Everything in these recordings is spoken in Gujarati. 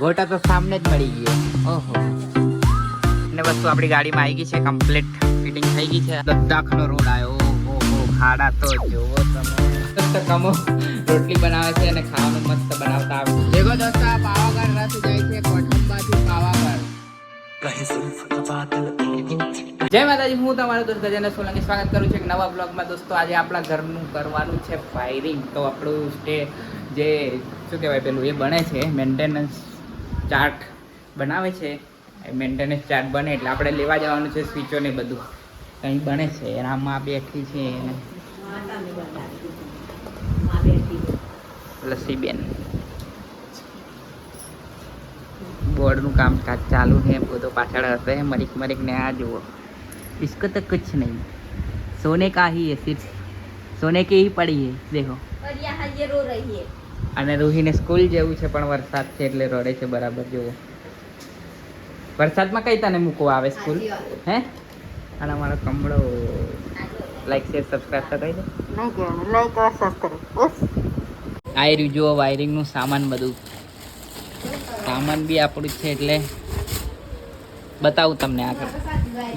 ગોટા તો સામને જ મળી ગયો. ઓહો, ને વસ્તુ આપણી ગાડીમાં આવી ગઈ છે, કમ્પ્લીટ ફિટિંગ થઈ ગઈ છે. લદ્દાખનો રોડ આવ્યો. ઓહો, ખાડા તો જોવો તમે. મસ્ત કમો રોટલી બનાવે છે અને ખાવાનું મસ્ત બનાવતા આવે. દેખો દોસ્તો, આ પાવાગઢ રથ જાય છે કોઠંબાથી પાવાગઢ. જય માતાજી, હું તમારો દોસ્ત ગજેન્દ્ર સોલંકી સ્વાગત કરું છું એક નવા બ્લોગમાં. દોસ્તો, આજે આપણા ઘરનું કરવાનું છે વાયરિંગ. તો આપણું જે શું કહેવાય પેલું એ બને છે, મેન્ટેનન્સ ચાર્ટ બનાવે છે. મેન્ટેનન્સ ચાર્ટ બને એટલે આપણે લેવા જવાનું છે. સ્વિચો ને બધું કંઈ બને છે. આમાં બેઠી છે લસ્સીબેન. બોર્ડનું કામકાજ ચાલુ છે. બધો પાછળ હશે મરીક ને આ જુઓ. इसको तो कुछ नहीं, सोने का ही है, सिर्फ सोने की ही पड़ी है. देखो, और यहाँ ये रो रही है. અને રૂહીને સ્કૂલ જેવું છે પણ વરસાદ છે એટલે રડે છે. બરાબર જુઓ, વરસાદમાં કઈ તને મૂકવા આવે સ્કૂલ હે? અને અમારો કમળો લાઈક શેર સબસ્ક્રાઈબ તો કરી દે. नहीं कहना लाइक और सब्सक्राइब बस. આ રહ્યું જુઓ વાયરિંગનું સામાન. બધું સામાન બી આપણું જ છે એટલે બતાવું તમને આગળ.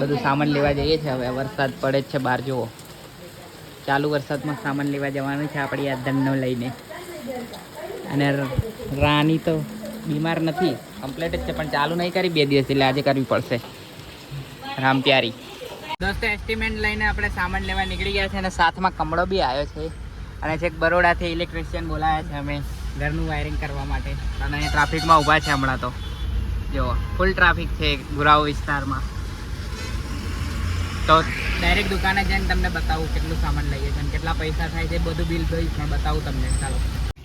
બધું સામાન લેવા જઈએ છીએ. હવે વરસાદ પડે જ છે બહાર જુઓ. ચાલુ વરસાદમાં સામાન લેવા જવાનું છે આપણી આ ધનનો લઈને. અને રાની તો બીમાર નથી, કમ્પ્લીટ જ છે, પણ ચાલુ નહીં કરી 2 દિવસ એટલે આજે કરવી પડશે. રામ પ્યારી દોસ્તો, એસ્ટિમેટ લઈને આપણે સામાન લેવા નીકળી ગયા છે અને સાથમાં કમળો બી આવ્યો છે. અને છેક બરોડાથી ઇલેક્ટ્રિશિયન બોલાવ્યા છે અમે ઘરનું વાયરિંગ કરવા માટે. અને ટ્રાફિકમાં ઊભા છે હમણાં તો જુઓ, ફૂલ ટ્રાફિક છે ગુરાવ વિસ્તારમાં. તો ડાયરેક્ટ દુકાને જઈને તમને બતાવું કેટલું સામાન લઈએ છીએ અને કેટલા પૈસા થાય છે. બધું બિલ પણ બતાવું તમને. ચાલો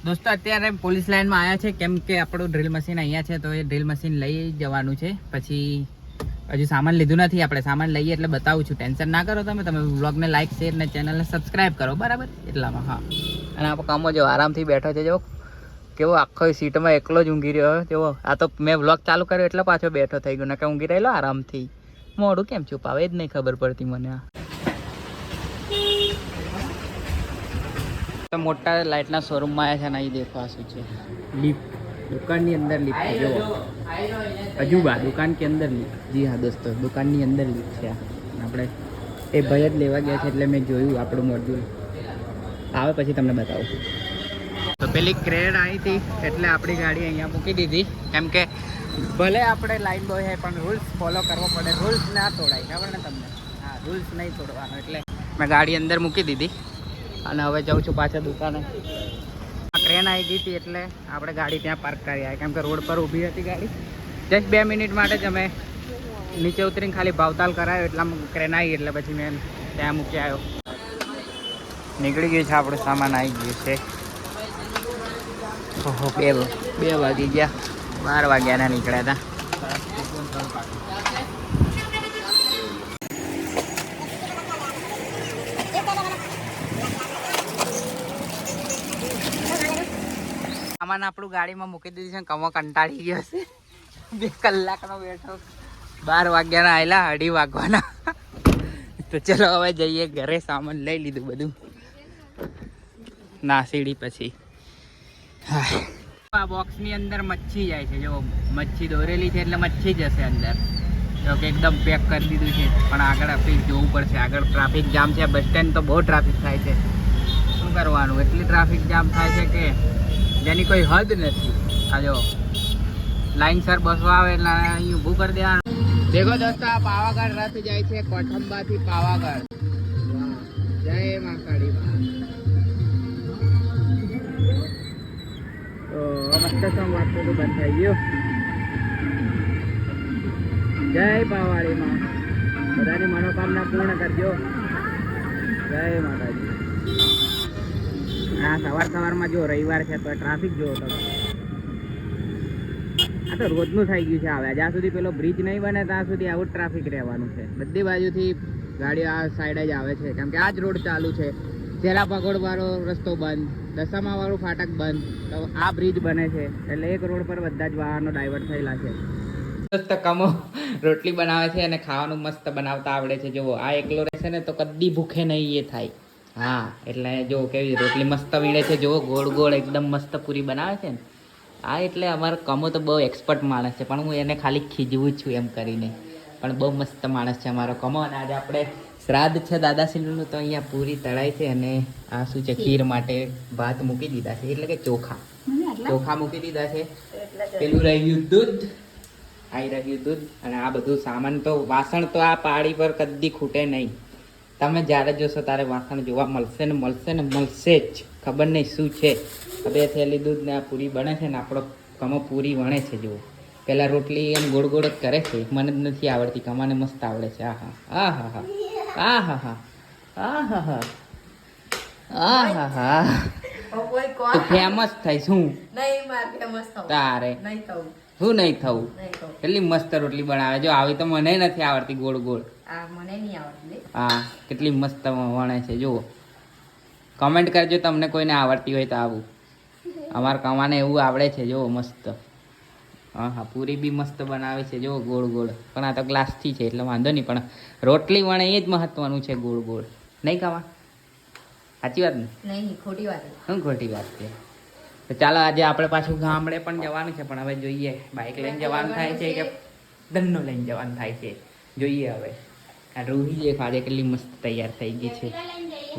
દોસ્તો, અત્યારે પોલીસ લાઇનમાં આવ્યા છે કેમ કે આપણું ડ્રિલ મશીન અહીંયા છે. તો એ ડ્રિલ મશીન લઈ જવાનું છે. પછી હજુ સામાન લીધું નથી આપણે. સામાન લઈએ એટલે બતાવું છું. ટેન્શન ના કરો તમે વ્લોગને લાઈક શેર ને ચેનલને સબસ્ક્રાઈબ કરો બરાબર એટલામાં. હા, અને આ કામો જો આરામથી બેઠો છે. જો કેવો આખો સીટમાં એકલો જ ઊંઘી રહ્યો. જુઓ, આ તો મેં વ્લોગ ચાલુ કર્યો એટલે પાછો બેઠો થઈ ગયો. ને કે ઊંઘી રહેલો આરામથી. મોડું કેમ છુપાવે એ જ નહીં ખબર પડતી મને. આ મોટા લાઇટના શોરૂમમાં આવ્યા છે અને અહીં દેખો આ શું છે, લિફ્ટ. દુકાનની અંદર લિફ્ટ છે. જુઓ, અજુબા દુકાન કે અંદર લિફ્ટ. જી હા દોસ્તો, દુકાનની અંદર લિફ્ટ છે. આપણે એ ભાઈ જ લેવા ગયા છે એટલે મેં જોયું આપણું મોડ્યુલ આવે પછી તમને બતાવું. તો પેલી ક્રેડ આવી હતી એટલે આપણી ગાડી અહીંયા મૂકી દીધી. કેમ કે ભલે આપણે લાઈન બોય છે પણ રૂલ્સ ફોલો કરવો પડે. રૂલ્સ ના તોડાય, ખબર ને તમને? હા, રૂલ્સ નહીં તોડવાનો. એટલે મેં ગાડી અંદર મૂકી દીધી અને હવે જાઉં છું પાછા દુકાને. ટ્રેન આવી ગઈ હતી એટલે આપણે ગાડી ત્યાં પાર્ક કરી આવ્યા. કેમ કે રોડ પર ઊભી હતી ગાડી. જસ્ટ 2 મિનિટ માટે જ અમે નીચે ઉતરીને ખાલી ભાવતાલ કરાયો એટલામાં ટ્રેન આવી એટલે પછી મેં ત્યાં મૂકી આવ્યો. નીકળી ગયું છે આપણું સામાન, આવી ગયું છે. ઓહો, 2 વાગી ગયા. 12 વાગ્યાના નીકળ્યા હતા. સામાન આપણું ગાડીમાં મૂકી દીધું છે. કમો કંટાળી ગયો છે. 2 કલાકનો બેઠો. 12 વાગ્યાના આવેલા, 2:30 વાગવાના. તો ચલો હવે જઈએ ઘરે. સામાન લઈ લીધું બધું નાસીડી પછી. હા, આ બોક્સની અંદર મચ્છી જાય છે. જો મચ્છી દોરેલી છે એટલે મચ્છી જશે અંદર. જો કે એકદમ પેક કરી દીધું છે. પણ આગળ આપણે જોવું પડશે. આગળ ટ્રાફિક જામ છે. બસ સ્ટેન્ડ તો બહુ ટ્રાફિક થાય છે. શું કરવાનું, એટલી ટ્રાફિક જામ થાય છે કે જેની કોઈ હદ નથી. આ જો લાઈનસર બસો આવે એટલે અહીં ઊભું કરી દેવાનું. દેખો દોસ્તો, આ પાવાગઢ રથ જાય છે કોઠંબાથી પાવાગઢ. જય માતાડી માં. તો મસ્ત વાત તો બંધ થઈ ગયું. જય પાવાળી માં, બધાની મનોકામના પૂર્ણ કરજો. જય માતાજી. હા, સવારમાં જો રવિવાર છે તો ટ્રાફિક જોવો તમે. આ તો રોજનું થઈ ગયું છે. આવે જ્યાં સુધી પેલો બ્રિજ નહીં બને ત્યાં સુધી આવું ટ્રાફિક રહેવાનું છે. બધી બાજુથી ગાડીઓ આ સાઈડ જ આવે છે કેમ કે આ જ રોડ ચાલુ છે. છેલ્લા પગોડવાળો રસ્તો બંધ, દશામાવાળું ફાટક બંધ, તો આ બ્રિજ બને છે એટલે એક રોડ પર બધા જ વાહનો ડાયવર્ટ થયેલા છે. મસ્ત કમો રોટલી બનાવે છે અને ખાવાનું મસ્ત બનાવતા આવડે છે. જુઓ, આ એકલો રહેશે ને તો કદી ભૂખે નહીં એ થાય. હા, એટલે જો કેવી રોટલી મસ્ત વીણે છે. જુઓ, ગોળ ગોળ એકદમ મસ્ત પૂરી બનાવે છે ને. હા એટલે અમારો કમો તો બહુ એક્સપર્ટ માણસ છે, પણ હું એને ખાલી ખીજવું જ છું એમ કરીને. પણ બહુ મસ્ત માણસ છે અમારો કમો. અને આજે આપણે શ્રાદ્ધ છે દાદાશ્રીનું, તો અહીંયા પૂરી તળાઈ છે અને આ શું છે ખીર માટે ભાત મૂકી દીધા છે, એટલે કે ચોખા મૂકી દીધા છે. પેલું રહ્યું દૂધ, આવી રહ્યું દૂધ, અને આ બધું સામાન તો વાસણ તો આ પાડી પર કદી ખૂટે નહીં. તમે જ્યારે જોશો ત્યારે વાસણ જોવા મળશે ને મળશે ને મળશે જ. ખબર નહીં શું છે. 2 થેલી દૂધ ને આ પૂરી બને છે ને આપણો કમો પૂરી વણે છે. જુઓ પેલા રોટલી એમ ગોળ ગોળ જ કરે છે, મને જ નથી આવડતી, કમાને મસ્ત આવડે છે. આ હા હા આ હા હા આ હા હા આ હા હા તો ફેમસ થાય શું તારે શું નહીં થવું. કેટલી મસ્ત રોટલી બનાવે જો, આવી તો મને નથી આવડતી ગોળ ગોળ. હા કેટલી મસ્ત વણે છે જુઓ. કમેન્ટ કરજો તમને કોઈને આવડતી હોય તો. આવું અમારા કમાને એવું આવડે છે જુઓ મસ્ત. હા હા પૂરી બી મસ્ત બનાવે છે જુઓ ગોળ ગોળ. પણ આ તો ગ્લાસથી છે એટલે વાંધો નહીં, પણ રોટલી વણે એ જ મહત્વનું છે ગોળ ગોળ. નહીં કમા? સાચી વાત ને? નહીં, ખોટી વાત. શું ખોટી વાત છે? તો ચાલો આજે આપણે પાછું ગામડે પણ જવાનું છે, પણ હવે જોઈએ બાઇક લઈને જવાનું થાય છે કે ધનનો લઈને જવાનું થાય છે, જોઈએ હવે. આ રૂહી દેખો આજે કેટલી મસ્ત તૈયાર થઈ ગઈ છે.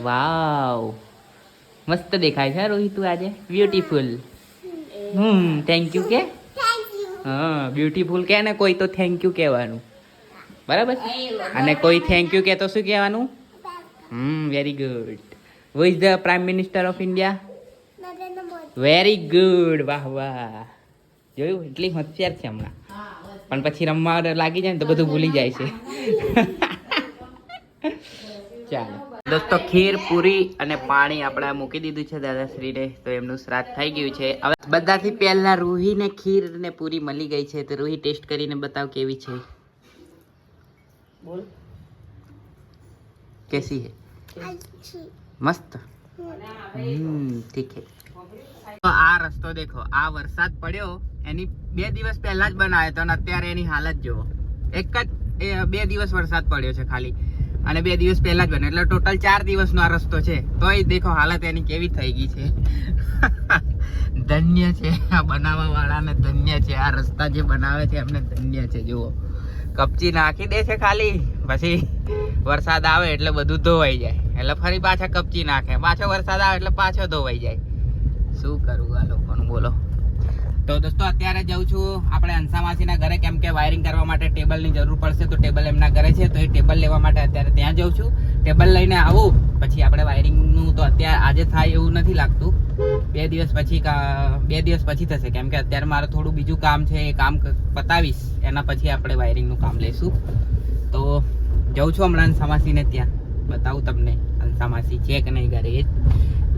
વાવ મસ્ત દેખાય છે રોહિત તું આજે, બ્યુટીફુલ. થેન્ક યુ કે? હા બ્યુટીફુલ કે ને કોઈ તો થેન્ક યુ કહેવાનું, બરાબર. અને કોઈ થેન્ક યુ કે તો શું કહેવાનું? Very good. Who is the prime minister of India? Very good. વાહ વાહ. જોયું એટલી હોશિયાર છે હમણાં, પણ પછી રમવા લાગી જાય ને તો બધું ભૂલી જાય છે. ચાલો દોસ્તો, ખીર પૂરી અને પાણી આપણે મૂકી દીધું છે દાદાશ્રીને, તો એમનું શ્રાદ્ધ થઈ ગયું છે. હવે બધાથી પહેલા રૂહીને ખીર ને પૂરી મળી ગઈ છે, તો રૂહી ટેસ્ટ કરીને બતાવ કેવી છે. બોલ કેસી હે? મસ્ત. ઠીક હે. આ રસ્તો દેખો, આ વરસાદ પડ્યો એની 2 દિવસ પહેલા જ બનાવ્યો હતો, અને અત્યારે એની હાલત જુઓ. એક જ 2 દિવસ વરસાદ પડ્યો છે ખાલી, અને 2 દિવસ પહેલા જ બન્યો, એટલે ટોટલ 4 દિવસનો આ રસ્તો છે. તોય દેખો હાલત એની કેવી થઈ ગઈ છે. ધન્ય છે આ બનાવવા વાળાને, ધન્ય છે આ રસ્તા જે બનાવે છે એમને ધન્ય છે. જુઓ કપચી નાખી દે છે ખાલી, પછી વરસાદ આવે એટલે બધું ધોવાઈ જાય, એટલે ફરી પાછા કપચી નાખે, પાછો વરસાદ આવે એટલે પાછો ધોવાઈ જાય. શું કરવું આ લોકોનું બોલો. તો દોસ્તો અત્યારે જાઉં છું આપણે અંસા માસીના ઘરે, કેમ કે વાયરિંગ કરવા માટે ટેબલની જરૂર પડશે, તો ટેબલ એમના ઘરે છે, તો એ ટેબલ લેવા માટે અત્યારે ત્યાં જાઉં છું. ટેબલ લઈને આવું પછી આપણે વાયરિંગનું તો અત્યારે આજે થાય એવું નથી લાગતું. 2 દિવસ પછી થશે, કેમ કે અત્યારે મારે થોડું બીજું કામ છે, એ કામ પતાવીશ, એના પછી આપણે વાયરિંગનું કામ લઈશું. તો જાઉં છું હમણાં અંસા માસીને ત્યાં, બતાવું તમને અંસા માસી છે કે નહીં ઘરે.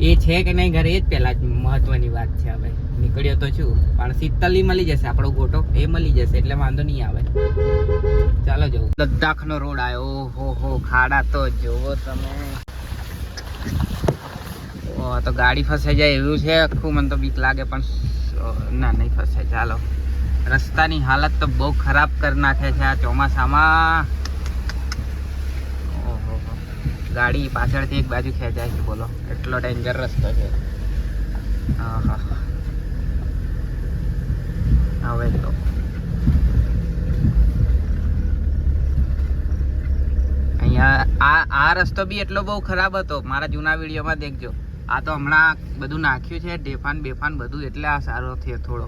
એ છે કે નહીં ઘરે એ જ પહેલા જ મહત્વની વાત છે. હવે નીકળ્યો તો છું, પણ શીતલી મળી જશે, આપણો ગોટો એ મળી જશે, એટલે વાંધો નહીં આવે. ચાલો જવું. લદ્દાખનો રોડ આવ્યો. ઓહો ખાડા તો જોવો તમે. તો ગાડી ફસાઈ જાય એવું છે આખું, મને તો બીક લાગે, પણ ના નહીં ફસાય. ચાલો. રસ્તાની હાલત તો બહુ ખરાબ કરી નાખે છે આ ચોમાસામાં. ગાડી પાછળથી એક બાજુ ખેંચાય છે, બોલો એટલો ડેન્જર રસ્તો છે. હવે તો અહીંયા આ રસ્તો બી એટલો બહુ ખરાબ હતો, મારા જૂના વિડીયોમાં દેખજો. આ તો હમણાં બધું નાખ્યું છે, ઢેફાન બેફાન બધું, એટલે આ સારો થયો થોડો,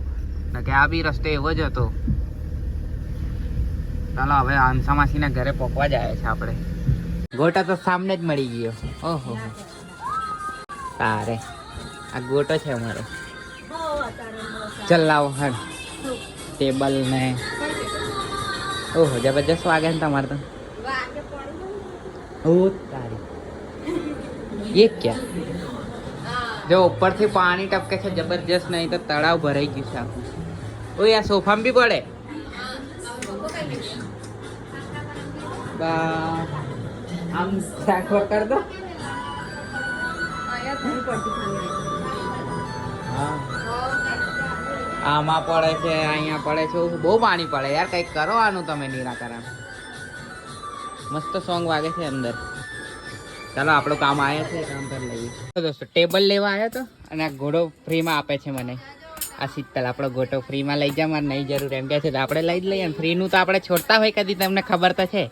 ને કે આ બી રસ્તો એવો જ હતો. ચાલો હવે અંસા માસીના ઘરે પહોંચવા જાય છે આપણે. ગોટા તો સામને જ મળી ગયો. ઓહો તારે આ ગોટો છે અમારો. ચલ લાવો હર ટેબલ ને. ઓહો જબરજસ્ત વાગે ને તમારે તો. ઓ તારી ये क्या? જો ઉપરથી પાણી ટપકે છે જબરજસ્ત, નહીં તો તળાવ ભરાઈ ગયું છે આખું. ઓય આ સોફામાં બી પડે. આમ સાખો કર દો. આમાં પડે છે, અહીંયા પડે છે, બહુ પાણી પડે યાર. કંઈક કરો આનું તમે નિરાકરણ. મસ્ત સોંગ વાગે છે અંદર. ચાલો આપણું કામ આવ્યા છે, કામ કરી લઈએ. દોસ્તો ટેબલ લેવા આવ્યો તો, અને આ ઘોડો ફ્રીમાં આપે છે મને. આ શીતલ આપણો ગોટો ફ્રીમાં લઈ જા, મારે નહીં જરૂર એમ કહે છે તો આપણે લઈ જ લઈએ ને. ફ્રીનું તો આપણે છોડતા હોય કદી, તમને ખબર તો છે.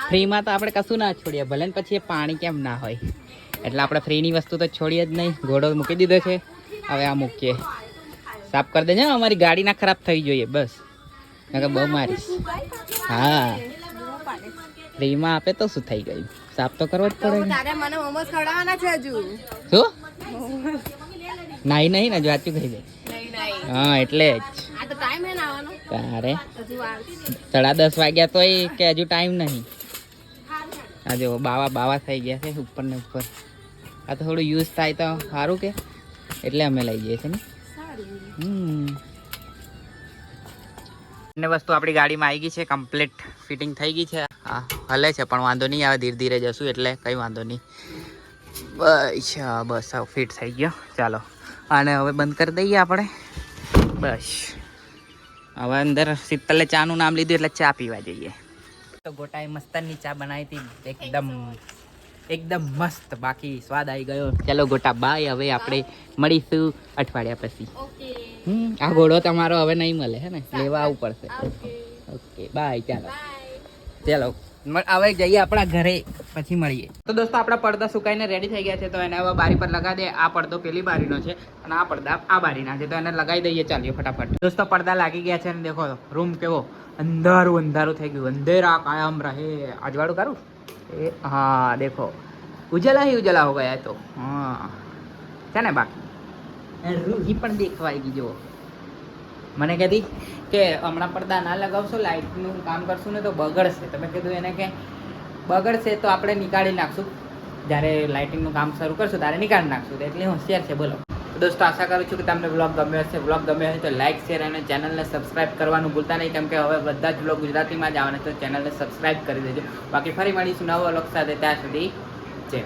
ફ્રીમાં તો આપણે કશું ના છોડીએ, ભલે ને પછી એ પાણી કેમ ના હોય. એટલે આપણે ફ્રીની વસ્તુ તો છોડીએ જ નહીં. ઘોડો મૂકી દીધો છે, હવે આ મૂકીએ. સાફ કરી દેજો, અમારી ગાડી ના ખરાબ થઈ જોઈએ બસ, બહુ મારીશ. હા, ફ્રીમાં આપે તો શું થઈ ગયું, સાફ તો કરવો જ પડે ને. તારે મને મોમોસ ખવડાવવાના છે હજુ. શું? નહીં નહીં ને, વાંચું કહી દે. હા એટલે જ. આ તો ટાઈમ હે ને આવવાનો. તારે હજુ વાર છે. 10:30 વાગ્યા તોય કે હજુ ટાઈમ નહીં. આ જો બાવા થઈ ગયા છે ઉપર ને ઉપર. આ તો થોડું યુઝ થાય તો સારું કે, એટલે અમે લઈ જઈએ છીએ ને. વસ્તુ આપણી ગાડીમાં આવી ગઈ છે, કમ્પ્લીટ ફિટિંગ થઈ ગઈ છે. હા હલે છે પણ વાંધો નહીં આવે, ધીરે ધીરે જશું એટલે કંઈ વાંધો નહીં. બસ હવે ફિટ થઈ ગયો. ચાલો આને હવે બંધ કરી દઈએ આપણે. બસ હવે અંદર શીતલે ચાનું નામ લીધું એટલે ચા પીવા જઈએ. તો ગોટાએ મસ્તની ચા બનાવી હતી, એકદમ મસ્ત. બાકી સ્વાદ આવી ગયો. ચાલો ગોટા બાય, હવે આપણે મળીશું અઠવાડિયા પછી. આ ઘોડો તમારો હવે નહીં મળે હે ને, લેવા આવવું પડશે. Okay bye. ચાલો હવે જઈએ આપણા ઘરે, પછી મળીએ. તો દોસ્તો આપણા પડદા સુકાઈને રેડી થઈ ગયા છે, તો એને હવે બારી પર લગાવી દે. આ પડદો પેલી બારીનો છે અને આ પડદા આ બારીના છે, તો એને લગાવી દઈએ. ચાલીએ ફટાફટ. દોસ્તો પડદા લાગી ગયા છે અને દેખો રૂમ કેવો અંધારું થઈ ગયું. અંધેરા કાયમ રહે. અજવાળું કરું એ? હા દેખો ઉજલા હો ગયા તો. હા છે ને, બાકી રૂહી પણ દેખવાઈ ગઈ. જો મને કહેતી કે હમણાં પડદા ના લગાવશો, લાઇટનું કામ કરશું ને તો બગડશે. તમે કીધું એને કે બગડશે તો આપણે નીકાળી નાખશું, જ્યારે લાઇટિંગનું કામ શરૂ કરશું ત્યારે નીકાળી નાખશું. એટલે હોશિયાર છે. બોલો દોસ્તો, આશા કરું છું કે તમને બ્લોગ ગમ્યો હશે. બ્લોગ ગમ્યો હશે તો લાઇક, શેર અને ચેનલને સબસ્ક્રાઇબ કરવાનું ભૂલતા નહીં, કેમ કે હવે બધા જ બ્લોગ ગુજરાતીમાં જ આવવાના, તો ચેનલને સબસ્ક્રાઇબ કરી દેજો. બાકી ફરી મળીશું નવો બ્લોગ સાથે. ત્યાં સુધી જય.